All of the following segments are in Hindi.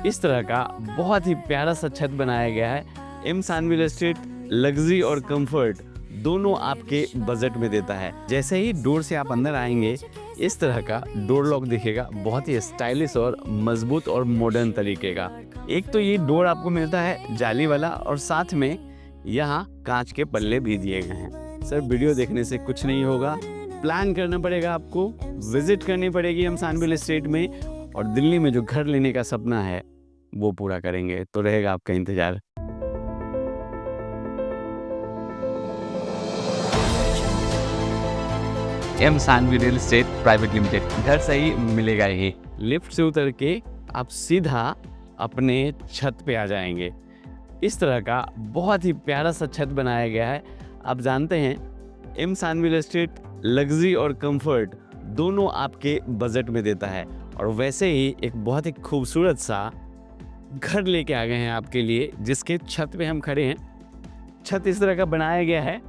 इस तरह का बहुत ही प्यारा सा छत बनाया गया है। एम सानवी एस्टेट लग्जरी और कंफर्ट दोनों आपके बजट में देता है। जैसे ही डोर से आप अंदर आएंगे, इस तरह का डोर लॉक दिखेगा, बहुत ही स्टाइलिश और मजबूत और मॉडर्न तरीके का। एक तो ये डोर आपको मिलता है जाली वाला, और साथ में यहाँ कांच के पल्ले भी दिए गए हैं। सर, वीडियो देखने से कुछ नहीं होगा, प्लान करना पड़ेगा, आपको विजिट करनी पड़ेगी एम सानवी एस्टेट में, और दिल्ली में जो घर लेने का सपना है वो पूरा करेंगे। तो रहेगा आपका इंतजार। M Sanvi real estate private limited, घर सही मिलेगा ही। लिफ्ट से उतर के आप सीधा अपने छत पे आ जाएंगे। इस तरह का बहुत ही प्यारा सा छत बनाया गया है। आप जानते हैं एम सानवी एस्टेट लग्जरी और कंफर्ट दोनों आपके बजट में देता है, और वैसे ही एक बहुत ही खूबसूरत सा घर लेके आ गए हैं आपके लिए, जिसके छत पे हम खड़े हैं। छत इस तरह का बनाया गया है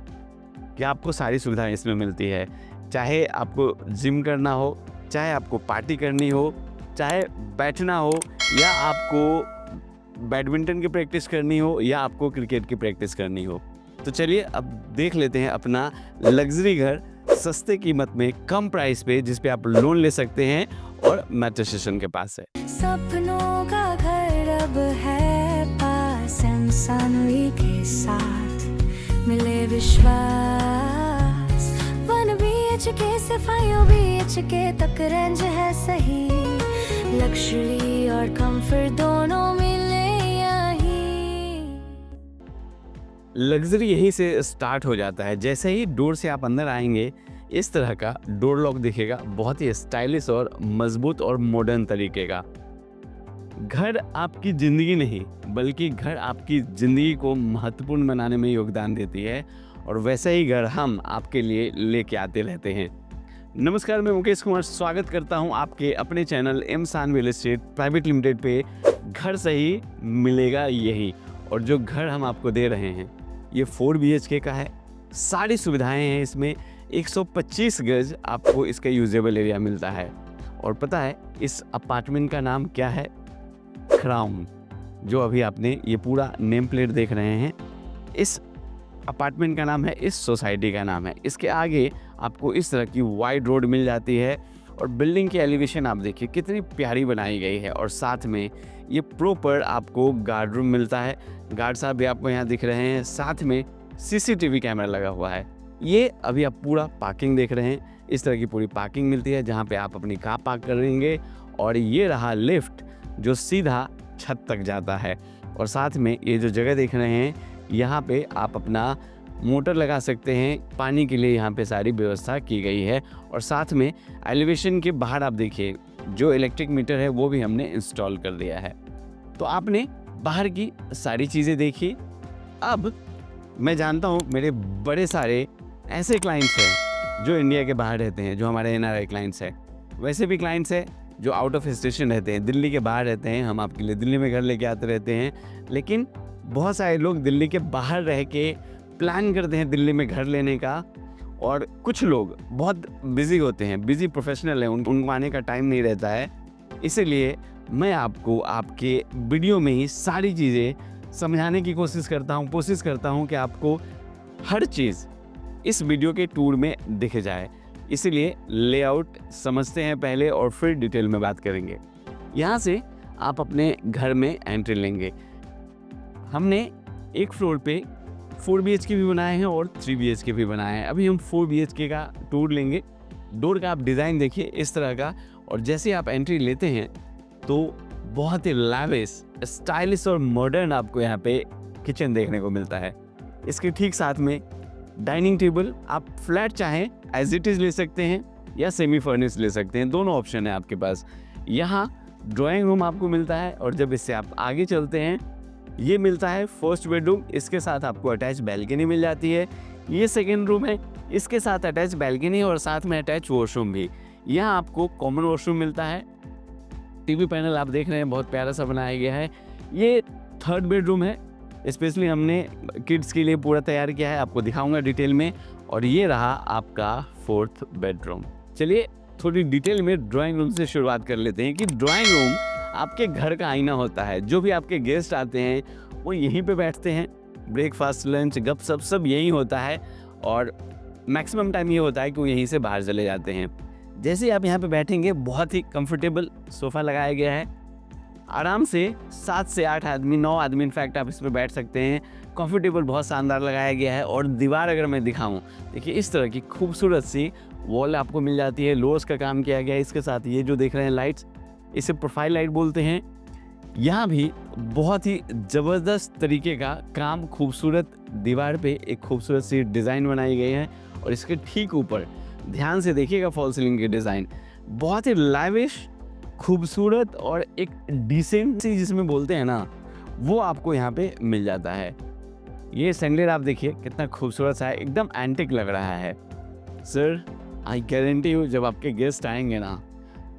कि आपको सारी सुविधाएं इसमें मिलती है। चाहे आपको जिम करना हो, चाहे आपको पार्टी करनी हो, चाहे बैठना हो, या आपको बैडमिंटन की प्रैक्टिस करनी हो, या आपको क्रिकेट की प्रैक्टिस करनी हो। तो चलिए अब देख लेते हैं अपना लग्जरी घर सस्ते कीमत में, कम प्राइस पे, जिस पे आप लोन ले सकते हैं और मेट्रो स्टेशन के पास है। सपनों का घर अब है पास, एम सानवी के साथ मिले विश्वास। 1 BHK से 5 BHK तक रेंज है सही, लग्जरी और कंफर्ट दोनों मिले यहीं। लग्जरी यहीं से स्टार्ट हो जाता है। जैसे ही डोर से आप अंदर आएंगे, इस तरह का डोर लॉक दिखेगा, बहुत ही स्टाइलिश और मजबूत और मॉडर्न तरीके का। घर आपकी ज़िंदगी नहीं, बल्कि घर आपकी ज़िंदगी को महत्वपूर्ण बनाने में योगदान देती है, और वैसे ही घर हम आपके लिए लेके आते रहते हैं। नमस्कार, मैं मुकेश कुमार स्वागत करता हूं आपके अपने channel M Sanvi real estate private limited पे। घर सही मिलेगा यही, और जो घर हम आपको दे रहे हैं ये 4 BHK का है। सारी सुविधाएं हैं इसमें। 125 गज आपको इसका यूजेबल एरिया मिलता है। और पता है इस अपार्टमेंट का नाम क्या है? क्राउन। जो अभी आपने ये पूरा नेम प्लेट देख रहे हैं, इस अपार्टमेंट का नाम है, इस सोसाइटी का नाम है। इसके आगे आपको इस तरह की वाइड रोड मिल जाती है, और बिल्डिंग की एलिवेशन आप देखिए कितनी प्यारी बनाई गई है। और साथ में ये प्रॉपर आपको गार्ड रूम मिलता है। गार्ड साहब भी आपको यहाँ दिख रहे हैं। साथ में CCTV कैमरा लगा हुआ है। ये अभी आप पूरा पार्किंग देख रहे हैं। इस तरह की पूरी पार्किंग मिलती है, जहाँ पे आप अपनी कार पार्क करेंगे। और ये रहा लिफ्ट, जो सीधा छत तक जाता है। और साथ में ये जो जगह देख रहे हैं, यहाँ पे आप अपना मोटर लगा सकते हैं। पानी के लिए यहाँ पे सारी व्यवस्था की गई है। और साथ में एलिवेशन के बाहर आप देखिए, जो इलेक्ट्रिक मीटर है वो भी हमने इंस्टॉल कर दिया है। तो आपने बाहर की सारी चीज़ें देखी। अब मैं जानता हूँ मेरे बड़े सारे ऐसे क्लाइंट्स हैं जो इंडिया के बाहर रहते हैं, जो हमारे NRI क्लाइंट्स हैं। वैसे भी क्लाइंट्स हैं जो आउट ऑफ स्टेशन रहते हैं, दिल्ली के बाहर रहते हैं। हम आपके लिए दिल्ली में घर लेके आते रहते हैं। लेकिन बहुत सारे लोग दिल्ली के बाहर रह के प्लान करते हैं दिल्ली में घर लेने का, और कुछ लोग बहुत बिजी होते हैं, बिजी प्रोफेशनल हैं, उनको आने का टाइम नहीं रहता है। इसीलिए मैं आपको आपके वीडियो में ही सारी चीज़ें समझाने की कोशिश करता हूँ कि आपको हर चीज़ इस वीडियो के टूर में दिखे जाए। इसीलिए लेआउट समझते हैं पहले, और फिर डिटेल में बात करेंगे। यहाँ से आप अपने घर में एंट्री लेंगे। हमने एक फ्लोर पे 4 BHK भी बनाए हैं और 3 BHK भी बनाए हैं। अभी हम 4 BHK का टूर लेंगे। डोर का आप डिज़ाइन देखिए इस तरह का, और जैसे आप एंट्री लेते हैं तो बहुत ही लैविश, स्टाइलिश और मॉडर्न आपको यहाँ पे किचन देखने को मिलता है। इसके ठीक साथ में डाइनिंग टेबल। आप फ्लैट चाहें एज इट इज़ ले सकते हैं, या सेमी फर्निश ले सकते हैं, दोनों ऑप्शन है आपके पास। यहाँ ड्राइंग रूम आपको मिलता है, और जब इससे आप आगे चलते हैं, ये मिलता है फर्स्ट बेडरूम। इसके साथ आपको अटैच बैल्कनी मिल जाती है। ये सेकेंड रूम है, इसके साथ अटैच बैल्कनी और साथ में अटैच वॉशरूम भी। यहाँ आपको कॉमन वॉशरूम मिलता है। TV पैनल आप देख रहे हैं, बहुत प्यारा सा बनाया गया है। ये थर्ड बेडरूम है, स्पेशली हमने किड्स के लिए पूरा तैयार किया है, आपको दिखाऊंगा डिटेल में। और ये रहा आपका 4th बेडरूम। चलिए थोड़ी डिटेल में ड्राइंग रूम से शुरुआत कर लेते हैं कि ड्राइंग रूम आपके घर का आईना होता है। जो भी आपके गेस्ट आते हैं वो यहीं पे बैठते हैं, ब्रेकफास्ट, लंच, गपशप सब यहीं होता है और मैक्सिमम टाइम ये होता है कि वो यहीं से बाहर चले जाते हैं। जैसे ही आप यहाँ पे बैठेंगे, बहुत ही कंफर्टेबल सोफ़ा लगाया गया है। आराम से 7 से 8 आदमी, 9 आदमी इनफैक्ट आप इस पे बैठ सकते हैं। कंफर्टेबल बहुत शानदार लगाया गया है। और दीवार अगर मैं दिखाऊं, देखिए इस तरह की खूबसूरत सी वॉल आपको मिल जाती है। लोअर्स का काम किया गया है। इसके साथ ये जो देख रहे हैं लाइट्स, इसे प्रोफाइल लाइट बोलते हैं। यहाँ भी बहुत ही ज़बरदस्त तरीके का काम, खूबसूरत दीवार पे एक खूबसूरत सी डिज़ाइन बनाई गई है। और इसके ठीक ऊपर ध्यान से देखिएगा फॉल सीलिंग की डिज़ाइन, बहुत ही लाविश, खूबसूरत और एक डिसेंट सी जिसमें बोलते हैं ना, वो आपको यहाँ पे मिल जाता है। ये सैंडलियर आप देखिए कितना खूबसूरत सा है, एकदम एंटिक लग रहा है। सर, आई गारंटी यू जब आपके गेस्ट आएंगे ना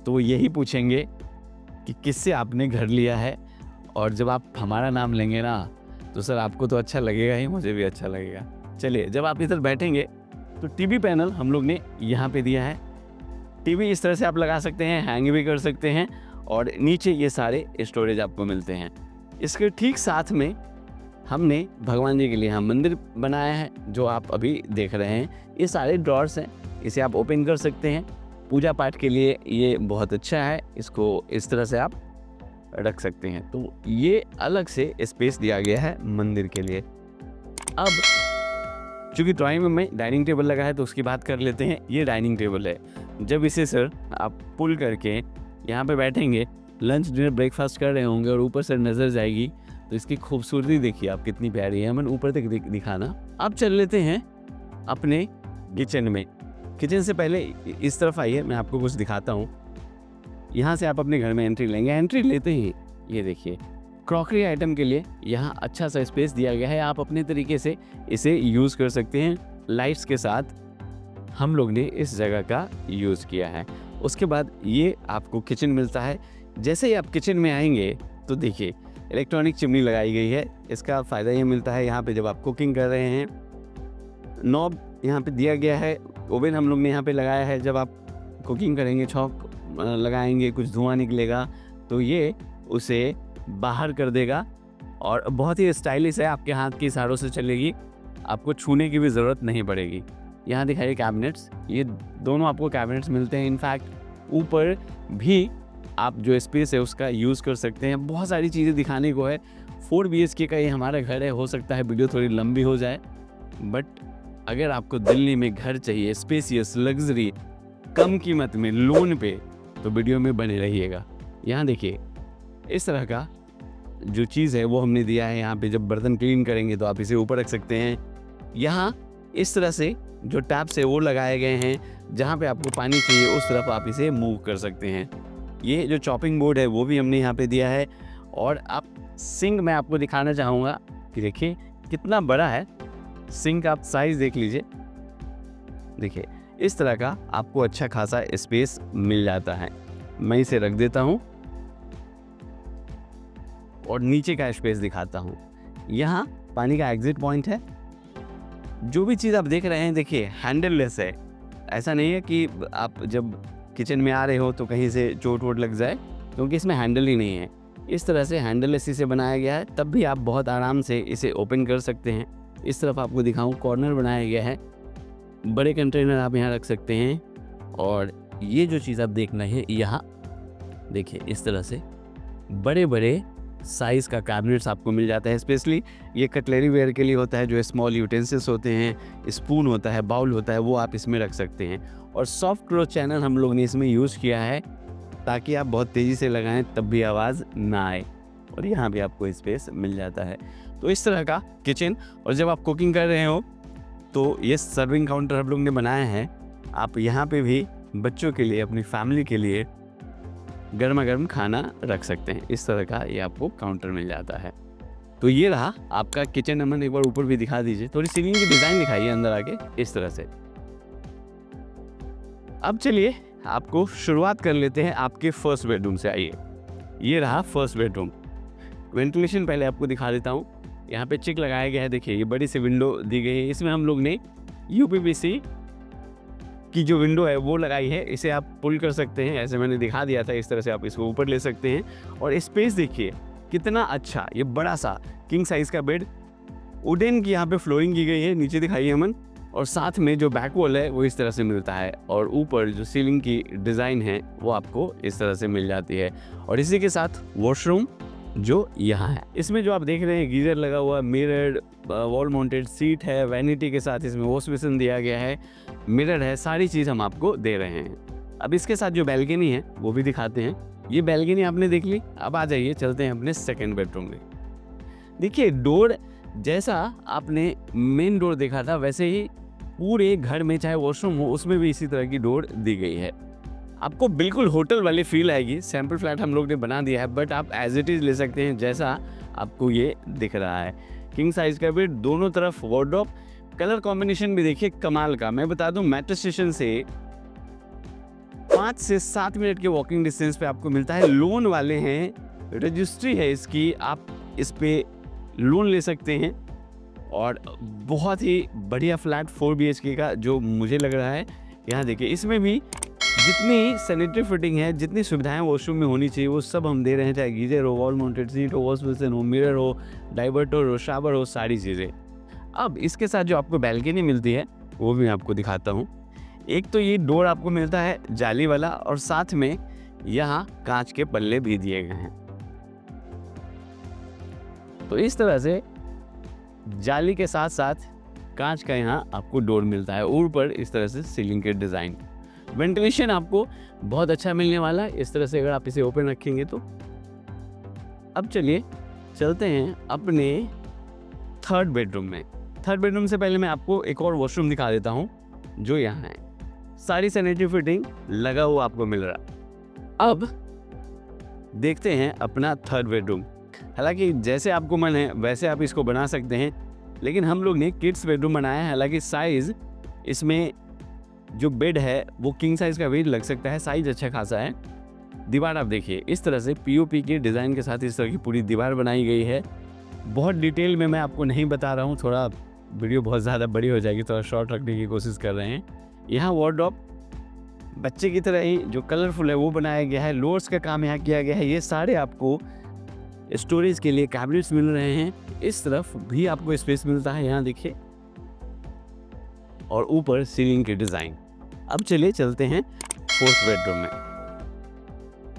तो वो यही पूछेंगे कि किससे आपने घर लिया है। और जब आप हमारा नाम लेंगे ना तो सर आपको तो अच्छा लगेगा ही, मुझे भी अच्छा लगेगा। चलिए, जब आप इधर बैठेंगे तो टीवी पैनल हम लोग ने यहाँ पे दिया है। टीवी इस तरह से आप लगा सकते हैं, हैंग भी कर सकते हैं। और नीचे ये सारे स्टोरेज आपको मिलते हैं। इसके ठीक साथ में हमने भगवान जी के लिए यहाँ मंदिर बनाया है, जो आप अभी देख रहे हैं। ये सारे ड्रॉर्स हैं, इसे आप ओपन कर सकते हैं। पूजा पाठ के लिए ये बहुत अच्छा है, इसको इस तरह से आप रख सकते हैं। तो ये अलग से स्पेस दिया गया है मंदिर के लिए। अब चूँकि ड्राइंग में डाइनिंग टेबल लगा है तो उसकी बात कर लेते हैं। ये डाइनिंग टेबल है। जब इसे सर आप पुल करके यहाँ पे बैठेंगे, लंच, डिनर, ब्रेकफास्ट कर रहे होंगे और ऊपर से नज़र जाएगी तो इसकी खूबसूरती देखिए आप कितनी प्यारी है। मैंने ऊपर तक दिखाना। अब चल लेते हैं अपने किचन में। किचन से पहले इस तरफ आइए, मैं आपको कुछ दिखाता हूँ। यहाँ से आप अपने घर में एंट्री लेंगे। एंट्री लेते ही ये देखिए क्रॉकरी आइटम के लिए यहाँ अच्छा सा स्पेस दिया गया है। आप अपने तरीके से इसे यूज़ कर सकते हैं। लाइट्स के साथ हम लोग ने इस जगह का यूज़ किया है। उसके बाद ये आपको किचन मिलता है। जैसे ही आप किचन में आएंगे तो देखिए इलेक्ट्रॉनिक चिमनी लगाई गई है। इसका फ़ायदा ये मिलता है, यहाँ पे जब आप कुकिंग कर रहे हैं, नॉब यहाँ पे दिया गया है। ओवन हम लोग ने यहाँ पे लगाया है। जब आप कुकिंग करेंगे, छौंक लगाएंगे, कुछ धुआं निकलेगा तो ये उसे बाहर कर देगा। और बहुत ही स्टाइलिश है, आपके हाथ के इशारों से चलेगी, आपको छूने की भी ज़रूरत नहीं पड़ेगी। यहाँ दिखाइए कैबिनेट्स, ये दोनों आपको कैबिनेट्स मिलते हैं। इनफैक्ट ऊपर भी आप जो स्पेस है उसका यूज़ कर सकते हैं। बहुत सारी चीज़ें दिखाने को है। 4 BHK का ये हमारा घर है। हो सकता है वीडियो थोड़ी लंबी हो जाए, बट अगर आपको दिल्ली में घर चाहिए, स्पेसियस, लग्जरी, कम कीमत में, लोन पे, तो वीडियो में बने रहिएगा। यहाँ देखिए इस तरह का जो चीज़ है वो हमने दिया है। यहाँ पे जब बर्तन क्लीन करेंगे तो आप इसे ऊपर रख सकते हैं। यहाँ इस तरह से जो टैप्स है वो लगाए गए हैं। जहाँ पे आपको पानी चाहिए उस तरफ आप इसे मूव कर सकते हैं। ये जो चॉपिंग बोर्ड है वो भी हमने यहाँ पे दिया है। और आप सिंक मैं आपको दिखाना चाहूँगा कि देखिए कितना बड़ा है सिंक। आप साइज़ देख लीजिए, देखिए इस तरह का आपको अच्छा खासा स्पेस मिल जाता है। मैं इसे रख देता हूँ और नीचे का स्पेस दिखाता हूँ। यहाँ पानी का एग्जिट पॉइंट है। जो भी चीज़ आप देख रहे हैं देखिए हैंडल लेस है। ऐसा नहीं है कि आप जब किचन में आ रहे हो तो कहीं से चोट वोट लग जाए, क्योंकि इसमें हैंडल ही नहीं है। इस तरह से हैंडल लेस इसे बनाया गया है, तब भी आप बहुत आराम से इसे ओपन कर सकते हैं। इस तरफ आपको दिखाऊं, कॉर्नर बनाया गया है। बड़े कंटेनर आप यहाँ रख सकते हैं। और ये जो चीज़ आप देख रहे हैं यहाँ देखिए इस तरह से बड़े बड़े साइज़ का कैबिनेट्स आपको मिल जाता है। स्पेशली ये कटलरी वेयर के लिए होता है। जो स्मॉल यूटेंसिल्स होते हैं, स्पून होता है, बाउल होता है, वो आप इसमें रख सकते हैं। और सॉफ्ट क्लोज चैनल हम लोग ने इसमें यूज़ किया है ताकि आप बहुत तेज़ी से लगाएं तब भी आवाज़ ना आए। और यहाँ भी आपको स्पेस मिल जाता है। तो इस तरह का किचन। और जब आप कुकिंग कर रहे हो तो ये सर्विंग काउंटर हम लोग ने बनाया है। आप यहाँ पे भी बच्चों के लिए, अपनी फैमिली के लिए गर्मा गर्म खाना रख सकते हैं। इस तरह का ये आपको काउंटर मिल जाता है। तो ये रहा आपका किचन। अमन एक बार ऊपर भी दिखा दीजिए, थोड़ी सीलिंग की डिज़ाइन दिखाइए अंदर आके इस तरह से। अब चलिए आपको शुरुआत कर लेते हैं आपके फर्स्ट बेडरूम से। आइए, ये रहा फर्स्ट बेडरूम। वेंटिलेशन पहले आपको दिखा देता हूँ। यहाँ पे चिक लगाया गया है। देखिए ये बड़ी सी विंडो दी गई है। इसमें हम लोग ने UPVC की जो विंडो है वो लगाई है, इसे आप पुल कर सकते हैं, ऐसे मैंने दिखा दिया था, इस तरह से आप इसको ऊपर ले सकते हैं। और स्पेस देखिए कितना अच्छा, ये बड़ा सा किंग साइज का बेड, वुडन की यहाँ पे फ्लोरिंग की गई है, नीचे दिखाइए अमन। और साथ में जो बैक वॉल है वो इस तरह से मिलता है, और ऊपर जो सीलिंग की डिज़ाइन है वो आपको इस तरह से मिल जाती है। और इसी के साथ वॉशरूम जो यहाँ है, इसमें जो आप देख रहे हैं गीजर लगा हुआ, मिरर, वॉल माउंटेड सीट है, वैनिटी के साथ इसमें वॉश बेसिन दिया गया है, मिरर है, सारी चीज़ हम आपको दे रहे हैं। अब इसके साथ जो बैल्कनी है वो भी दिखाते हैं। ये बैल्कनी आपने देख ली, अब आ जाइए चलते हैं अपने सेकेंड बेडरूम में। देखिए डोर जैसा आपने मेन डोर देखा था वैसे ही पूरे घर में चाहे वॉशरूम हो उसमें भी इसी तरह की डोर दी गई है। आपको बिल्कुल होटल वाली फील आएगी। सैंपल फ्लैट हम लोग ने बना दिया है, बट आप एज इट इज़ ले सकते हैं जैसा आपको ये दिख रहा है। किंग साइज का बेड, दोनों तरफ वार्डरोब, कलर कॉम्बिनेशन भी देखिए कमाल का। मैं बता दूं मेट्रो स्टेशन से 5 से 7 मिनट के वॉकिंग डिस्टेंस पे आपको मिलता है। लोन वाले हैं, रजिस्ट्री है इसकी, आप इस पे लोन ले सकते हैं। और बहुत ही बढ़िया फ्लैट 4 BHK का जो मुझे लग रहा है। यहाँ देखिए इसमें भी जितनी सैनिटरी फिटिंग है, जितनी सुविधाएं वॉशरूम में होनी चाहिए वो सब हम दे रहे हैं, चाहे गीजर हो, वॉल माउंटेड सीट हो, वॉश बेसिन हो, मिरर हो, डाइवर्टर हो, शावर हो, सारी चीज़ें। अब इसके साथ जो आपको बैल्कनी मिलती है वो भी मैं आपको दिखाता हूँ। एक तो ये डोर आपको मिलता है जाली वाला, और साथ में यहाँ कांच के पल्ले भी दिए गए हैं। तो इस तरह से जाली के साथ साथ कांच का यहाँ आपको डोर मिलता है, ऊपर इस तरह से सीलिंग के डिज़ाइन। वेंटिलेशन आपको बहुत अच्छा मिलने वाला है इस तरह से अगर आप इसे ओपन रखेंगे तो। अब चलिए चलते हैं अपने थर्ड बेडरूम में। थर्ड बेडरूम से पहले मैं आपको एक और वॉशरूम दिखा देता हूँ जो यहाँ है। सारी सैनिटरी फिटिंग लगा हुआ आपको मिल रहा। अब देखते हैं अपना थर्ड बेडरूम। हालांकि जैसे आपको मन है वैसे आप इसको बना सकते हैं, लेकिन हम लोग ने किड्स बेडरूम बनाया है। हालांकि साइज़ इसमें जो बेड है वो किंग साइज़ का बेड लग सकता है, साइज़ अच्छा खासा है। दीवार आप देखिए इस तरह से POP के डिज़ाइन के साथ इस तरह की पूरी दीवार बनाई गई है। बहुत डिटेल में मैं आपको नहीं बता रहा हूँ, थोड़ा वीडियो बहुत ज़्यादा बड़ी हो जाएगी, थोड़ा शॉर्ट रखने की कोशिश कर रहे हैं। यहाँ वार्डरोब बच्चे की तरह ही जो कलरफुल है वो बनाया गया है, लोअर्स का काम यहाँ किया गया है। ये सारे आपको स्टोरेज के लिए कैबिनेट्स मिल रहे हैं। इस तरफ भी आपको स्पेस मिलता है, यहाँ देखिए, और ऊपर सीलिंग के डिज़ाइन। अब चलिए चलते हैं फोर्थ बेडरूम में।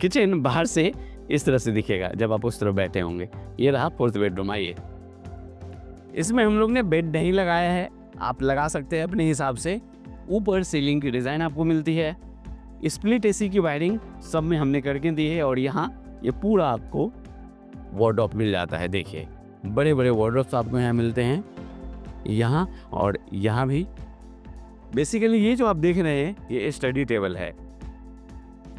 किचन बाहर से इस तरह से दिखेगा जब आप उस तरफ बैठे होंगे। ये रहा फोर्थ बेडरूम। आइए, इसमें हम लोग ने बेड नहीं लगाया है, आप लगा सकते हैं अपने हिसाब से। ऊपर सीलिंग की डिज़ाइन आपको मिलती है, स्प्लिट AC की वायरिंग सब में हमने करके दी है। और यहाँ ये पूरा आपको वार्डरोब मिल जाता है। देखिए बड़े बड़े वार्डरोब्स आपको यहाँ मिलते हैं, यहाँ और यहाँ भी। बेसिकली ये जो आप देख रहे हैं ये स्टडी टेबल है,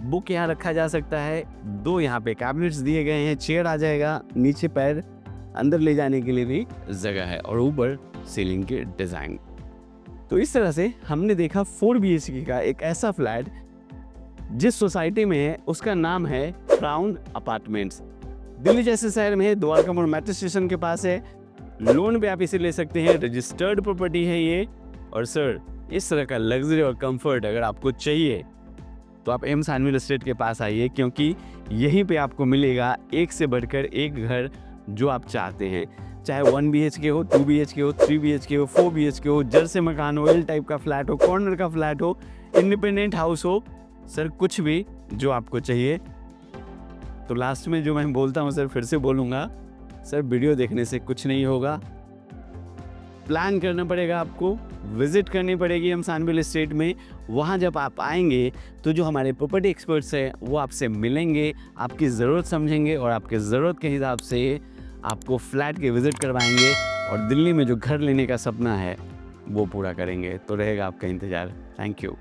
बुक यहाँ रखा जा सकता है। 2 यहाँ पे कैबिनेट्स दिए गए हैं, चेयर आ जाएगा, नीचे पैर अंदर ले जाने के लिए भी जगह है, और ऊपर सीलिंग के डिज़ाइन। तो इस तरह से हमने देखा 4 BHK का एक ऐसा फ्लैट जिस सोसाइटी में है उसका नाम है क्राउन अपार्टमेंट्स। दिल्ली जैसे शहर में है, द्वारका मोड़ मेट्रो स्टेशन के पास है। लोन पे आप इसे ले सकते हैं, रजिस्टर्ड प्रॉपर्टी है ये। और सर इस तरह का लग्जरी और कंफर्ट अगर आपको चाहिए तो आप एम सानवी एस्टेट के पास आइए, क्योंकि यहीं पे आपको मिलेगा एक से बढ़कर एक घर जो आप चाहते हैं। चाहे 1 BHK हो, 2 BHK हो, 3 BHK हो, 4 BHK हो, जर से मकान हो, L टाइप का फ्लैट हो, कॉर्नर का फ्लैट हो, इंडिपेंडेंट हाउस हो, सर कुछ भी जो आपको चाहिए। तो लास्ट में जो मैं बोलता हूँ सर फिर से बोलूँगा, सर वीडियो देखने से कुछ नहीं होगा, प्लान करना पड़ेगा, आपको विजिट करनी पड़ेगी हम सानवी एस्टेट में। वहाँ जब आप आएंगे तो जो हमारे प्रॉपर्टी एक्सपर्ट्स हैं वो आपसे मिलेंगे, आपकी ज़रूरत समझेंगे और आपके ज़रूरत के हिसाब से आपको फ्लैट के विज़िट करवाएंगे, और दिल्ली में जो घर लेने का सपना है वो पूरा करेंगे। तो रहेगा आपका इंतज़ार। Thank you.